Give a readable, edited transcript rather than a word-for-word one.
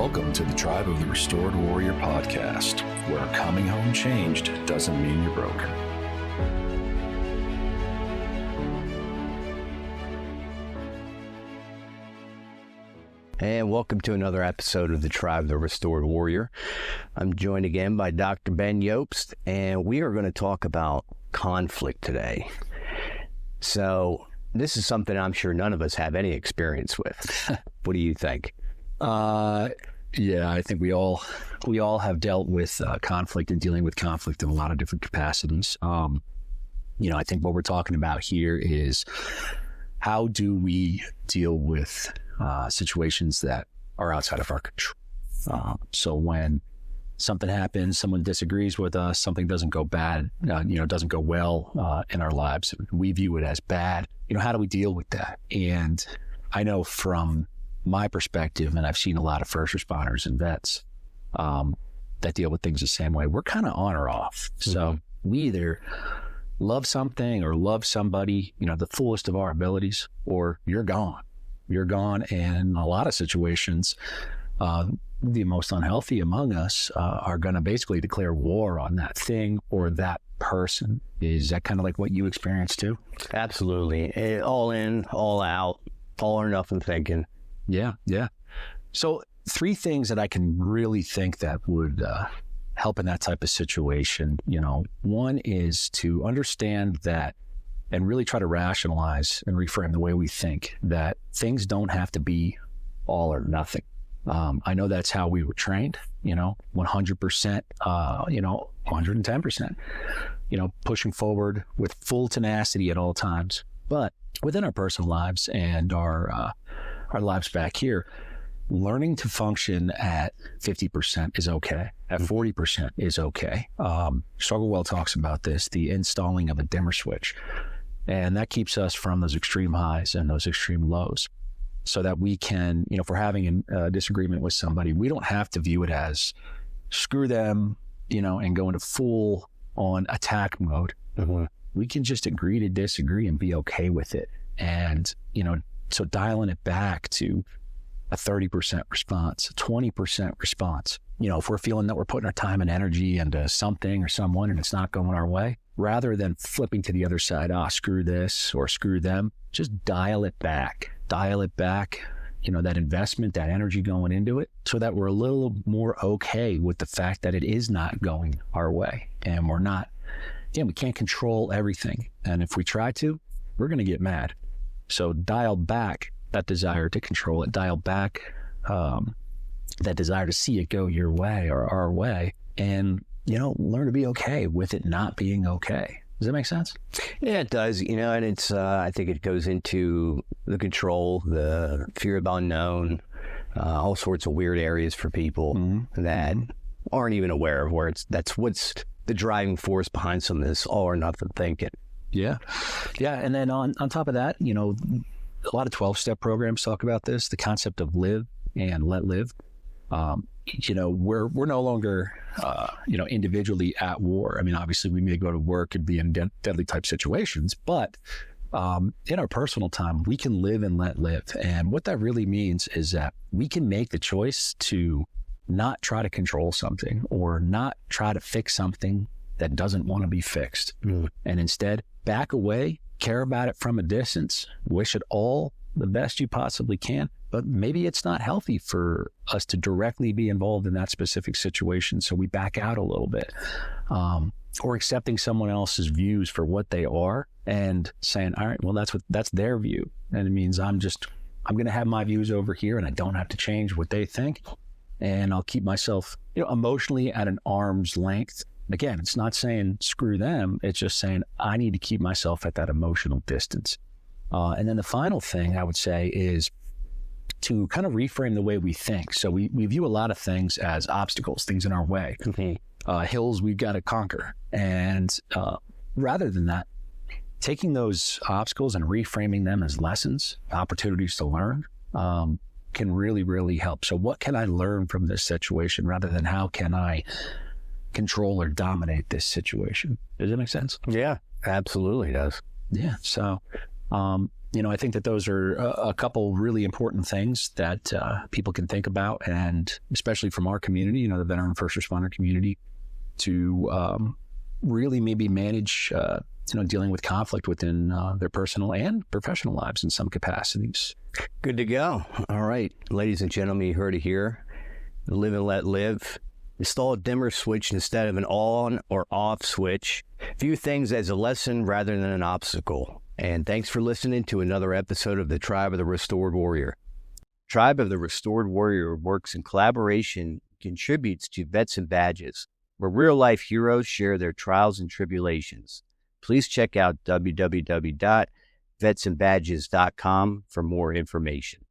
Welcome to the Tribe of the Restored Warrior podcast, where coming home changed doesn't mean you're broken. And welcome to another episode of the Tribe of the Restored Warrior. I'm joined again by Dr. Ben Iobst, and we are going to talk about conflict today. So this is something I'm sure none of us have any experience with. What do you think? Yeah, I think we all have dealt with conflict and dealing with conflict in a lot of different capacities. I think what we're talking about here is how do we deal with situations that are outside of our control. So when something happens, someone disagrees with us, something doesn't go bad, doesn't go well in our lives, we view it as bad. How do we deal with that? And I know from my perspective, and I've seen a lot of first responders and vets that deal with things the same way. We're kind of on or off. So we either love something or love somebody, the fullest of our abilities, or you're gone. You're gone. And in a lot of situations, the most unhealthy among us are going to basically declare war on that thing or that person. Is that kind of like what you experienced too? Absolutely. All in, all out, all or nothing thinking. Yeah. So 3 things that I can really think that would help in that type of situation. One is to understand that and really try to rationalize and reframe the way we think that things don't have to be all or nothing. I know that's how we were trained, 100%, 110%, pushing forward with full tenacity at all times. But within our personal lives and our lives back here, learning to function at 50% is okay. At 40% is okay. Strugglewell talks about this, the installing of a dimmer switch. And that keeps us from those extreme highs and those extreme lows so that we can, if we're having a disagreement with somebody, we don't have to view it as screw them, and go into full on attack mode. Mm-hmm. We can just agree to disagree and be okay with it. And, so dialing it back to a 30% response, a 20% response. If we're feeling that we're putting our time and energy into something or someone and it's not going our way, rather than flipping to the other side, screw this or screw them, just dial it back, that investment, that energy going into it, so that we're a little more okay with the fact that it is not going our way. And we can't control everything. And if we try to, we're going to get mad. So dial back that desire to control it, dial back that desire to see it go your way or our way, and, learn to be okay with it not being okay. Does that make sense? Yeah, it does. And it's, I think it goes into the control, the fear of unknown, all sorts of weird areas for people that aren't even aware of that's what's the driving force behind some of this all or nothing thinking. Yeah. And then on top of that, a lot of 12-step programs talk about this, the concept of live and let live. We're no longer, individually at war. I mean, obviously we may go to work and be in deadly type situations, but in our personal time, we can live and let live. And what that really means is that we can make the choice to not try to control something or not try to fix something that doesn't want to be fixed. And instead back away, care about it from a distance, wish it all the best you possibly can. But maybe it's not healthy for us to directly be involved in that specific situation. So we back out a little bit, or accepting someone else's views for what they are and saying, all right, well, that's their view. And it means I'm going to have my views over here and I don't have to change what they think. And I'll keep myself, emotionally at an arm's length. Again, it's not saying screw them. It's just saying I need to keep myself at that emotional distance. And then the final thing I would say is to kind of reframe the way we think. So we view a lot of things as obstacles, things in our way, hills we've got to conquer. And rather than that, taking those obstacles and reframing them as lessons, opportunities to learn, can really, really help. So what can I learn from this situation rather than how can I control or dominate this situation? Does that make sense? Yeah, absolutely does. Yeah. So I think that those are a couple really important things that people can think about, and especially from our community, the veteran first responder community, to really maybe manage, dealing with conflict within their personal and professional lives in some capacities. Good to go. All right, ladies and gentlemen, you heard it here. Live and let live. Install a dimmer switch instead of an on or off switch. View things as a lesson rather than an obstacle. And thanks for listening to another episode of the Tribe of the Restored Warrior. Tribe of the Restored Warrior works in collaboration, contributes to Vets and Badges, where real-life heroes share their trials and tribulations. Please check out www.vetsandbadges.com for more information.